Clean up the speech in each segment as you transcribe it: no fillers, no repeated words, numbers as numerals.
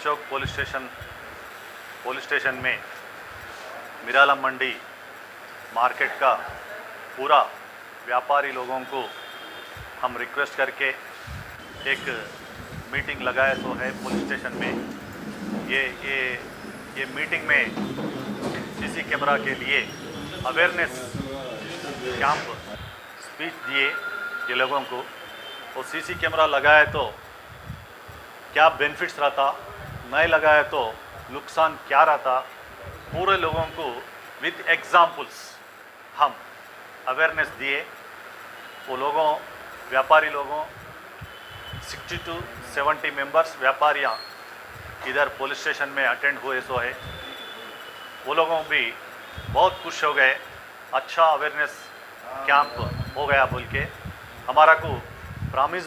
चौक police station में मिरालम मंडी market का पूरा व्यापारी लोगों को हम रिक्वेस्ट करके एक मीटिंग लगाए तो है पुलिस स्टेशन में। ये मीटिंग में सीसी कैमरा के लिए अवेयरनेस कैंप स्पीच दिए ये लोगों को। और सीसी कैमरा लगाए तो क्या बेनिफिट्स रहता, नहीं लगाए तो नुकसान क्या रहता, पूरे लोगों को विद एग्जाम्पल्स हम अवेयरनेस दिए। वो लोगों व्यापारी लोगों 60 to 70 मेंबर्स व्यापारियाँ इधर पुलिस स्टेशन में अटेंड हुए सो है। वो लोगों भी बहुत खुश हो गए, अच्छा अवेयरनेस कैंप हो गया बोल के हमारा को प्रॉमिस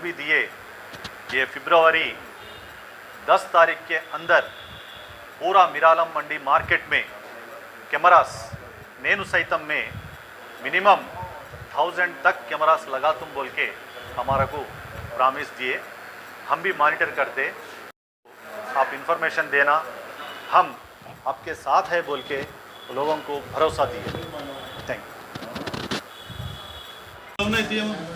भी दिए ये फरवरी 10 तारीख के अंदर पूरा मिरालम मंडी मार्केट में कैमरास नेनु सैतम में मिनिमम 1000 तक कैमरास लगा तुम बोल के हमारा को प्रॉमिस दिए। हम भी मॉनिटर करते, आप इंफॉर्मेशन देना, हम आपके साथ है बोल के लोगों को भरोसा दिए। Thank you.